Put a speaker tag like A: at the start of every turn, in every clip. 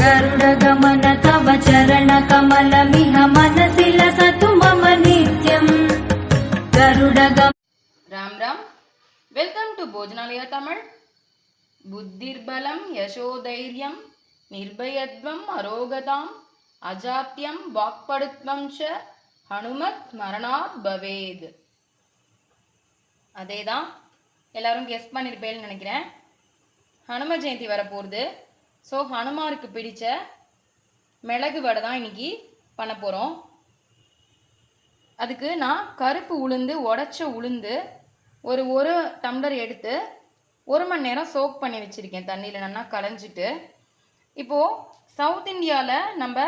A: गरुडगमन तव चरणकमलमिह मनसि लसतु मम नित्यम् गरुडगमन।
B: राम राम। वेलकम टू भोजनालय तमिल। बुद्धिर्बलम यशोधैर्यम निर्भयत्वम अरोगताम अजात्यम वाक्पडुत्वम च हनुमत मरणात् भवेद। அதேதான் எல்லாரும் கெஸ் பண்ணிருப்பேன்னு நினைக்கிறேன். ஹனும ஜெயந்தி வரப்போகுது. ஸோ ஹனுமாருக்கு பிடிச்ச மிளகு வடை தான் இன்னைக்கு பண்ண போகிறோம். அதுக்கு நான் கருப்பு உளுந்து உடச்ச உளுந்து ஒரு டம்ளர் எடுத்து 1 மணி நேரம் சோக் பண்ணி வச்சுருக்கேன். தண்ணியில் நல்லா களைஞ்சிட்டு. இப்போது சவுத் இந்தியாவில் நம்ம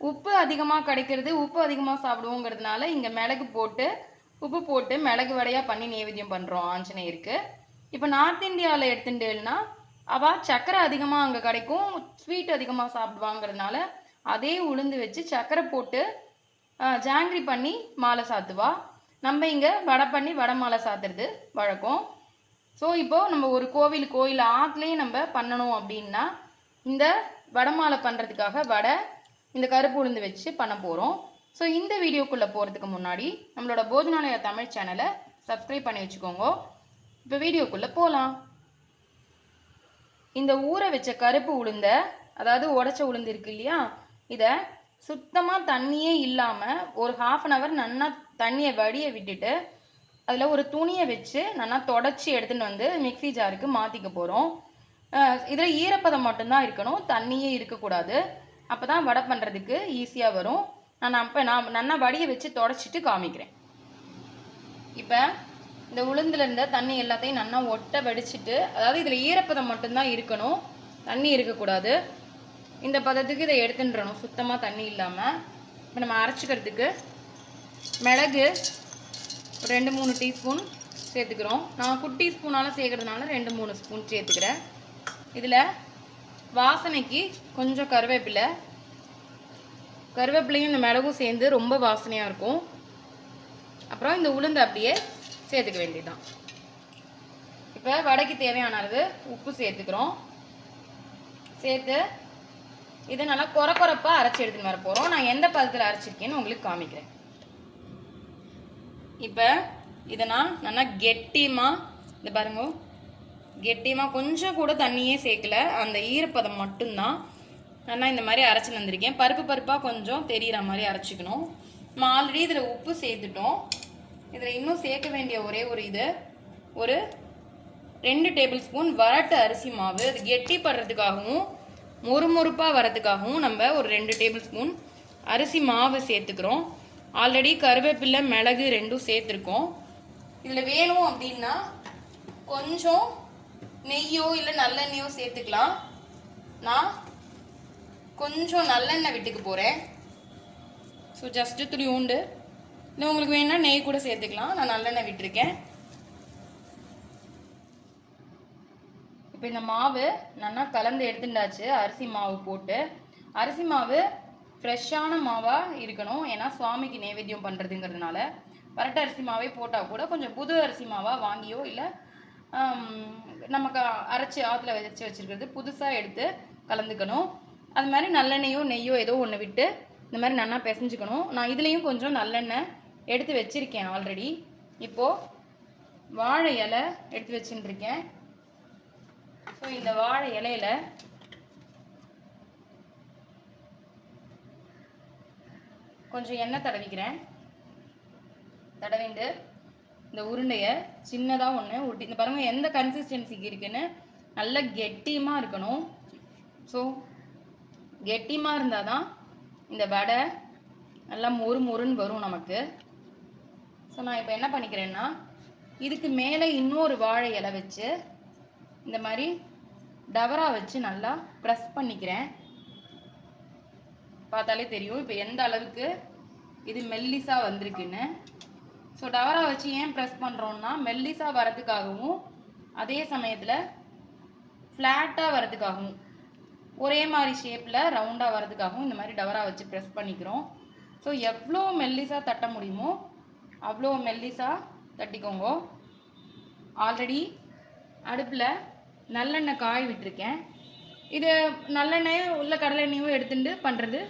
B: உப்பு அதிகமாக கிடைக்கிறது, உப்பு அதிகமாக சாப்பிடுவோங்கிறதுனால இங்கே மிளகு போட்டு உப்பு போட்டு மிளகு வடையாக பண்ணி நைவேத்தியம் பண்ணுறோம் ஆஞ்சநேயருக்கு. இப்போ நார்த் இந்தியாவில் எடுத்துட்டேன்னா அவள் சர்க்கரை அதிகமாக அங்கே கிடைக்கும், ஸ்வீட் அதிகமாக சாப்பிடுவாங்கிறதுனால அதே உளுந்து வச்சு சர்க்கரை போட்டு ஜாங்கிரி பண்ணி மாலை சாத்துவா. நம்ம இங்கே வடை பண்ணி வடை மாலை சாத்துறது வழக்கம். ஸோ இப்போது நம்ம ஒரு கோயில் ஆற்றுலேயும் நம்ம பண்ணணும் அப்படின்னா இந்த வடை மாலை பண்ணுறதுக்காக வடை இந்த கருப்பு உளுந்து வச்சு பண்ண போகிறோம். ஸோ இந்த வீடியோக்குள்ளே போகிறதுக்கு முன்னாடி நம்மளோட போஜனாலயா தமிழ் சேனலை சப்ஸ்கிரைப் பண்ணி வச்சுக்கோங்க. இப்போ வீடியோக்குள்ளே போகலாம். இந்த ஊற வச்ச கருப்பு உளுந்த, அதாவது உடச்ச உளுந்து இருக்கு இல்லையா, இதை சுத்தமாக தண்ணியே இல்லாமல் ஒரு 1/2 அன் ஹவர் நல்லா தண்ணியை வடிய விட்டுட்டு அதில் ஒரு துணியை வச்சு நல்லா தொடச்சி எடுத்துகிட்டு வந்து மிக்சி ஜாருக்கு மாற்றிக்க போகிறோம். இதில் ஈரப்பதம் மட்டும்தான் இருக்கணும், தண்ணியே இருக்கக்கூடாது. அப்போ தான் வடை பண்ணுறதுக்கு ஈஸியாக வரும். நான் நல்லா வடியை வச்சு தொடச்சிட்டு காமிக்கிறேன். இப்போ இந்த உளுந்துல இருந்த தண்ணி எல்லாத்தையும் நல்லா ஒட்ட வடிச்சிட்டு, அதாவது இதில் ஈரப்பதம் மட்டும்தான் இருக்கணும், தண்ணி இருக்கக்கூடாது. இந்த பதத்துக்கு இதை எடுத்துன்றணும் சுத்தமாக தண்ணி இல்லாமல். இப்போ நம்ம அரைச்சிக்கிறதுக்கு மிளகு 2-3 டீஸ்பூன் சேர்த்துக்கிறோம். நான் குட்டி ஸ்பூனால் சேர்க்கறதுனால 2-3 ஸ்பூன் சேர்த்துக்கிறேன். இதில் வாசனைக்கு கொஞ்சம் கருவேப்பிலையும் இந்த மிளகும் சேர்ந்து ரொம்ப வாசனையாக இருக்கும். அப்புறம் இந்த உளுந்து அப்படியே சேர்த்துக்க வேண்டியதுதான். இப்போ வடைக்கு தேவையான அளவு உப்பு சேர்த்துக்கிறோம். சேர்த்து இதை நல்லா கொரப்பாக அரைச்சி எடுத்துன்னு வர போகிறோம். நான் எந்த பதத்தில் அரைச்சிருக்கேன்னு உங்களுக்கு காமிக்கிறேன். இப்போ இதை நான் நல்லா கெட்டியமாக, இந்த பாருங்க, கெட்டியமாக கொஞ்சம் கூட தண்ணியே சேர்க்கல, அந்த ஈரப்பதம் மட்டும்தான். நான் இந்த மாதிரி அரைச்சி வந்திருக்கேன். பருப்பாக கொஞ்சம் தெரிகிற மாதிரி அரைச்சிக்கணும். நம்ம ஆல்ரெடி இதில் உப்பு சேர்த்துட்டோம். இதில் இன்னும் சேர்க்க வேண்டிய ஒரு 2 டேபிள் ஸ்பூன் வரட்டு அரிசி மாவு. அது கெட்டிப்படுறதுக்காகவும் மொறுமொறுப்பாக வரதுக்காகவும் நம்ம ஒரு 2 டேபிள் ஸ்பூன் அரிசி மாவு சேர்த்துக்கிறோம். ஆல்ரெடி கருவேப்பிலை மிளகு 2ம் சேர்த்துருக்கோம். இதில் வேணும் அப்படின்னா கொஞ்சம் நெய்யோ இல்லை நல்லெண்ணெயோ சேர்த்துக்கலாம். நான் கொஞ்சம் நல்லெண்ணெய் விட்டுக்க போகிறேன். ஸோ ஜஸ்ட்டு 3 உண்டு. இல்லை உங்களுக்கு வேணும்னா நெய் கூட சேர்த்துக்கலாம். நான் நல்லெண்ணெய் விட்டுருக்கேன். இப்போ இந்த மாவு நல்லா கலந்து எடுத்துட்டாச்சு. அரிசி மாவு போட்டு, அரிசி மாவு ஃப்ரெஷ்ஷான மாவாக இருக்கணும். ஏன்னா சுவாமிக்கு நைவேத்தியம் பண்ணுறதுங்கிறதுனால வரட்டு அரிசி மாவே போட்டால் கூட கொஞ்சம் புது அரிசி மாவாக வாங்கியோ இல்லை நமக்கு அரைச்சி ஆற்றுல வச்சுருக்கிறது புதுசாக எடுத்து கலந்துக்கணும். அது மாதிரி நல்லெண்ணெயோ நெய்யோ ஏதோ ஒன்று விட்டு இந்த மாதிரி நல்லா பிசைஞ்சுக்கணும். நான் இதுலேயும் கொஞ்சம் நல்லெண்ணெய் எடுத்து வச்சுருக்கேன் ஆல்ரெடி. இப்போது வாழை இலை எடுத்து வச்சுட்டுருக்கேன். ஸோ இந்த வாழை இலையில கொஞ்சம் எண்ணெய் தடவிக்கிறேன். தடவிண்டு இந்த உருண்டையை சின்னதாக ஒன்று உருட்டி, இந்த பாருங்கள் எந்த கன்சிஸ்டன்சிக்கு இருக்குன்னு, நல்லா கெட்டியமாக இருக்கணும். ஸோ கெட்டியமாக இருந்தால் தான் இந்த வடை நல்லா மொறுன்னு வரும் நமக்கு. ஸோ நான் இப்போ என்ன பண்ணிக்கிறேன்னா, இதுக்கு மேலே இன்னொரு வாழை இலை வச்சு இந்த மாதிரி டவரா வச்சு நல்லா ப்ரெஸ் பண்ணிக்கிறேன். பார்த்தாலே தெரியும் இப்போ எந்த அளவுக்கு இது மெல்லிஸாக வந்திருக்குன்னு. ஸோ டவரா வச்சு ஏன் ப்ரெஸ் பண்ணுறோன்னா, மெல்லிஸாக வரதுக்காகவும் அதே சமயத்தில் ஃப்ளாட்டாக வரதுக்காகவும் ஒரே மாதிரி ஷேப்பில் ரவுண்டாக வரதுக்காகவும் இந்த மாதிரி டவரா வச்சு ப்ரெஸ் பண்ணிக்கிறோம். ஸோ எவ்வளோ மெல்லிஸாக தட்ட முடியுமோ அவ்வளோ மெல்லிஸாக தட்டிக்கோங்க. ஆல்ரெடி அடுப்பில் நல்லெண்ணெய் காய விட்டுருக்கேன். இது நல்லெண்ணெயோ இல்லை கடலெண்ணெயோ எடுத்துட்டு பண்ணுறது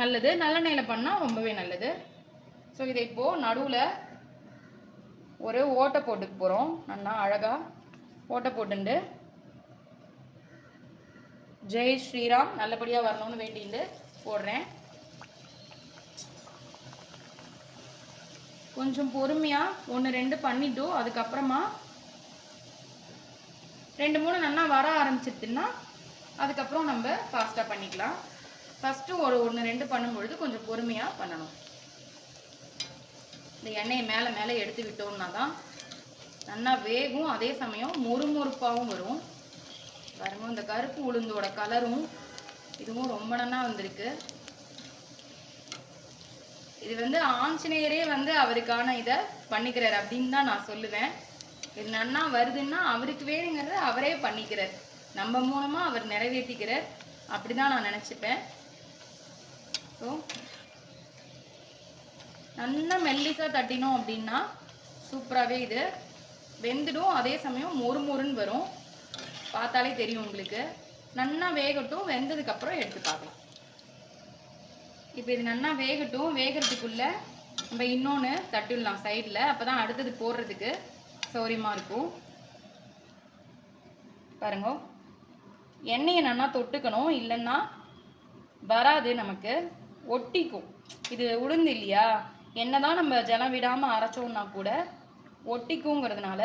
B: நல்லது. நல்லெண்ணெயில் பண்ணால் ரொம்பவே நல்லது. ஸோ இதை இப்போது நடுவில் ஒரு ஓட்டை போட்டுக்க போகிறோம். நல்லா அழகாக ஓட்டை போட்டுண்டு ஜெய் ஸ்ரீராம் நல்லபடியாக வரணும்னு வேண்டிட்டு போடுறேன். கொஞ்சம் பொறுமையாக 1-2 பண்ணிவிட்டு அதுக்கப்புறமா 2-3 நல்லா வர ஆரம்பிச்சிருச்சுன்னா அதுக்கப்புறம் நம்ம ஃபாஸ்ட்டாக பண்ணிக்கலாம். ஃபஸ்ட்டு ஒரு 1-2 பண்ணும்பொழுது கொஞ்சம் பொறுமையாக பண்ணணும். இந்த எண்ணெயை மேலே மேலே எடுத்து விட்டோம்னா தான் நல்லா வேகும், அதே சமயம் மொறுமொறுப்பாகவும் வரும். பாருங்க, இந்த கருப்பு உளுந்தோட கலரும் இதுவும் ரொம்ப நல்லா வந்திருக்கு. இது வந்து ஆஞ்சநேயரே வந்து அவருக்கான இதை பண்ணிக்கிறார் அப்படின்னு தான் நான் சொல்லுவேன். இது நன்னா வருதுன்னா அவருக்கு வேணுங்கிறத அவரே பண்ணிக்கிறார், நம்ம மூலமாக அவர் நிறைவேற்றிக்கிறார், அப்படி தான் நான் நினச்சிப்பேன். ஸோ நல்லா மெல்லிசாக தட்டினோம் அப்படின்னா சூப்பராகவே இது வெந்துடும், அதே சமயம் மொறுமொறுன்னு வரும். பார்த்தாலே தெரியும் உங்களுக்கு. நல்லா வேகட்டும், வெந்ததுக்கப்புறம் எடுத்து பார்க்கலாம். இப்போ இது நல்லா வேகட்டும். வேகிறதுக்குள்ளே நம்ம இன்னொன்று தட்டிடலாம் சைடில், அப்போ தான் அடுத்தது போடுறதுக்கு சௌரியமாக இருக்கும். பாருங்க, எண்ணெயை நல்லா தொட்டுக்கணும், இல்லைன்னா வராது, நமக்கு ஒட்டிக்கும். இது உளுந்து இல்லையா, என்னதான் நம்ம ஜலம் விடாமல் அரைச்சோம்னா கூட ஒட்டிக்குங்கிறதுனால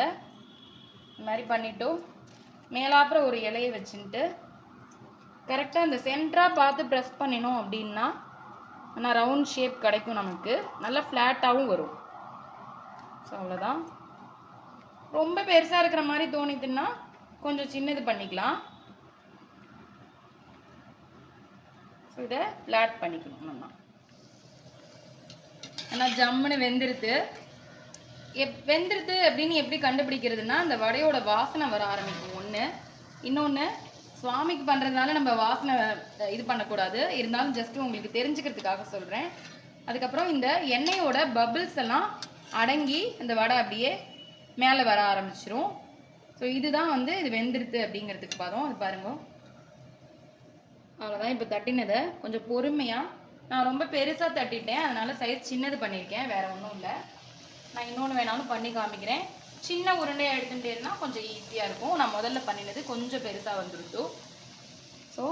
B: இந்த மாதிரி பண்ணிட்டோம். மேலாப்புறம் ஒரு இலையை வச்சுட்டு கரெக்டாக இந்த சென்டராக பார்த்து ப்ரெஸ் பண்ணினோம் அப்படின்னா ஆனால் ரவுண்ட் ஷேப் கிடைக்கும், நமக்கு நல்லா ஃப்ளாட்டாகவும் வரும். ஸோ அவ்வளோதான். ரொம்ப பெருசாக இருக்கிற மாதிரி தோணிதுன்னா கொஞ்சம் சின்னது பண்ணிக்கலாம். ஸோ இதை ஃப்ளாட் பண்ணிக்கணும் நம்ம. ஆனால் ஜம்முன்னு வெந்துருது. வெந்துருது அப்படின்னு எப்படி கண்டுபிடிக்கிறதுனா, அந்த வடையோட வாசனை வர ஆரம்பிக்கும் ஒன்று. இன்னொன்று, சுவாமிக்கு பண்ணுறதுனால நம்ம வாசனை இது பண்ணக்கூடாது, இருந்தாலும் ஜஸ்ட்டு உங்களுக்கு தெரிஞ்சுக்கிறதுக்காக சொல்கிறேன். அதுக்கப்புறம் இந்த எண்ணெயோட பபிள்ஸ் எல்லாம் அடங்கி இந்த வடை அப்படியே மேலே வர ஆரம்பிச்சிரும். ஸோ இதுதான் வந்து இது வெந்துருது அப்படிங்கிறதுக்கு பார்த்தோம். அது பாருங்க, அவ்வளோதான். இப்போ தட்டினதை கொஞ்சம் பொறுமையாக, நான் ரொம்ப பெருசாக தட்டிட்டேன், அதனால் சைஸ் சின்னது பண்ணியிருக்கேன், வேறு ஒன்றும் இல்லை. நான் இன்னொன்று வேணாலும் பண்ணி காமிக்கிறேன். சின்ன உருண்டையாக எடுத்துகிட்டேன்னா கொஞ்சம் ஈஸியாக இருக்கும். நான் முதல்ல பண்ணினது கொஞ்சம் பெருசாக வந்துருச்சு. ஸோ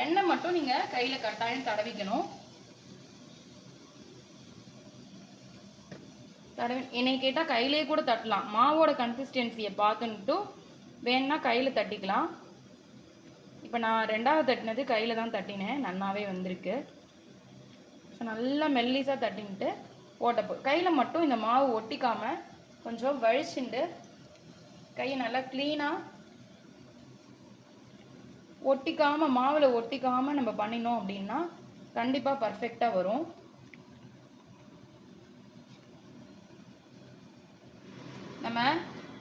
B: எண்ணெய் மட்டும் நீங்கள் கையில் கட்டாயம் தடவிக்கணும். என்னை கேட்டால் கையிலே கூட தட்டலாம், மாவோட கன்சிஸ்டன்சியை பார்த்துன்ட்டு வேணுன்னா கையில் தட்டிக்கலாம். இப்போ நான் 2வது தட்டினது கையில் தான் தட்டினேன், நல்லாவே வந்திருக்கு. ஸோ நல்லா மெல்லிஸாக தட்டின்ட்டு ஓட்டப்போ கையில் மட்டும் இந்த மாவு ஒட்டிக்காமல் கொஞ்சம் வழிச்சுண்டு கையை நல்லா க்ளீனாக ஒட்டிக்காமல், மாவில் ஒட்டிக்காமல் நம்ம பண்ணினோம் அப்படின்னா கண்டிப்பாக பர்ஃபெக்டாக வரும். நம்ம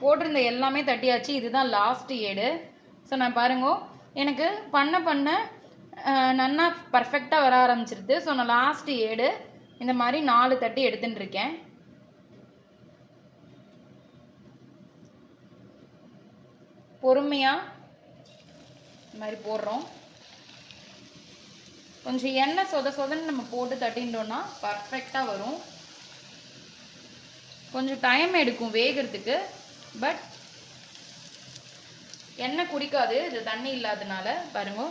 B: போட்டிருந்த எல்லாமே தட்டியாச்சு, இதுதான் லாஸ்ட் ஏடு. ஸோ நான் பாருங்க, எனக்கு பண்ண நல்லா பர்ஃபெக்டாக வர ஆரம்பிச்சிருது. ஸோ நான் லாஸ்ட் ஏடு இந்த மாதிரி 4 தட்டி எடுத்துட்டு இருக்கேன். பொறுமையாக இந்த மாதிரி போடுறோம். கொஞ்சம் எண்ணெய் சொதன்னு நம்ம போட்டு தட்டிட்டோம்னா பர்ஃபெக்டாக வரும். கொஞ்சம் டைம் எடுக்கும் வேகிறதுக்கு, பட் எண்ணெய் குடிக்காது இது தண்ணி இல்லாதனால. பாருங்க,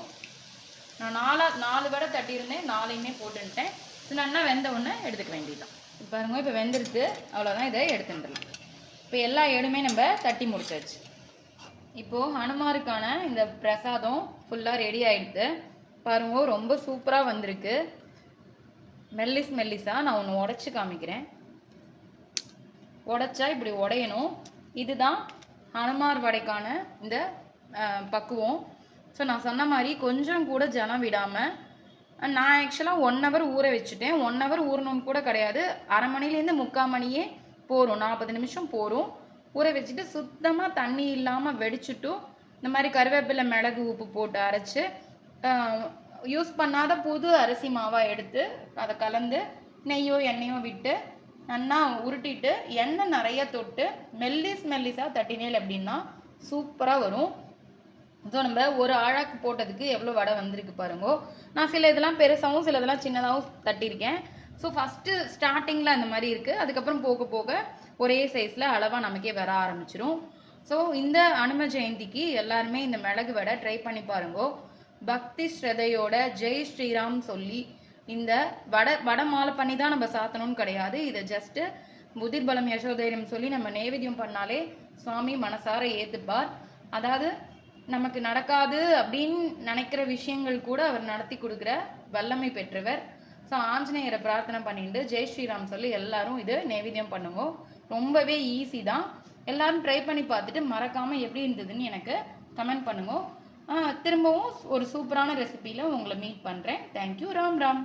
B: நான் 4 வடை தட்டியிருந்தேன், 4யுமே போட்டுட்டேன். இது நல்லா வெந்த ஒன்று எடுத்துக்க வேண்டியதுதான். பாருங்க, இப்போ வெந்துருது, அவ்வளோதான். இதை எடுத்துட்டுலாம். இப்போ எல்லா ஏடுமே நம்ம தட்டி முடிச்சாச்சு. இப்போது ஹனுமாருக்கான இந்த பிரசாதம் ஃபுல்லாக ரெடி ஆகிடுது. பாருங்க, ரொம்ப சூப்பராக வந்திருக்கு. மெல்லிஸாக நான் ஒன்று உடச்சி காமிக்கிறேன். உடைச்சா இப்படி உடையணும். இதுதான் ஹனுமார் வடைக்கான இந்த பக்குவம். ஸோ நான் சொன்ன மாதிரி கொஞ்சம் கூட ஜலம் விடாமல், நான் ஆக்சுவலாக 1 hour ஊற வச்சுட்டேன். 1 hour ஊறணும்னு கூட கிடையாது, அரை மணிலேருந்து 3/4 மணியே போரும், 40 நிமிஷம் போரும். ஊற வச்சுட்டு சுத்தமாக தண்ணி இல்லாமல் வெடிச்சுட்டு இந்த மாதிரி கருவேப்பிலை, மிளகு, உப்பு போட்டு அரைச்சி யூஸ் பண்ணாத புது அரிசி மாவாக எடுத்து அதை கலந்து நெய்யோ எண்ணெயோ விட்டு நல்லா உருட்டிட்டு எண்ணெய் நிறைய தொட்டு மெல்லிஸாக தட்டினேல் அப்படின்னா சூப்பராக வரும். ஸோ நம்ம ஒரு ஆழாக்கு போட்டதுக்கு எவ்வளோ வடை வந்திருக்கு பாருங்க. நான் சில இதெல்லாம் பெருசாகவும் சில இதெல்லாம் சின்னதாகவும் தட்டியிருக்கேன். ஸோ ஃபஸ்ட்டு ஸ்டார்டிங்கில் அந்த மாதிரி இருக்குது. அதுக்கப்புறம் போக போக ஒரே சைஸில் அளவாக நமக்கே வர ஆரம்பிச்சிடும். ஸோ இந்த அனும ஜெயந்திக்கு எல்லாருமே இந்த மிளகு வடை ட்ரை பண்ணி பாருங்க. பக்தி ஸ்ரதையோட ஜெய் ஸ்ரீராம் சொல்லி இந்த வடை மாலை பண்ணி தான் நம்ம சாத்தணும்னு கிடையாது. இதை ஜஸ்ட்டு புதிர்பலம் யசோதைரியம் சொல்லி நம்ம நைவேத்தியம் பண்ணாலே சுவாமி மனசார ஏற்றுப்பார். அதாவது நமக்கு நடக்காது அப்படின்னு நினைக்கிற விஷயங்கள் கூட அவர் நடத்தி கொடுக்குற வல்லமை பெற்றவர். ஸோ ஆஞ்சநேயரை பிரார்த்தனை பண்ணிட்டு ஜெய் ஸ்ரீராம் சொல்லி எல்லாரும் இது நைவேத்தியம் பண்ணுங்க. ரொம்பவே ஈஸி தான். எல்லாரும் ட்ரை பண்ணி பார்த்துட்டு மறக்காமல் எப்படி இருந்ததுன்னு எனக்கு கமெண்ட் பண்ணுங்க. திரும்பவும் ஒரு சூப்பரான ரெசிபியில் உங்களை மீட் பண்ணுறேன். தேங்க்யூ. ராம் ராம்.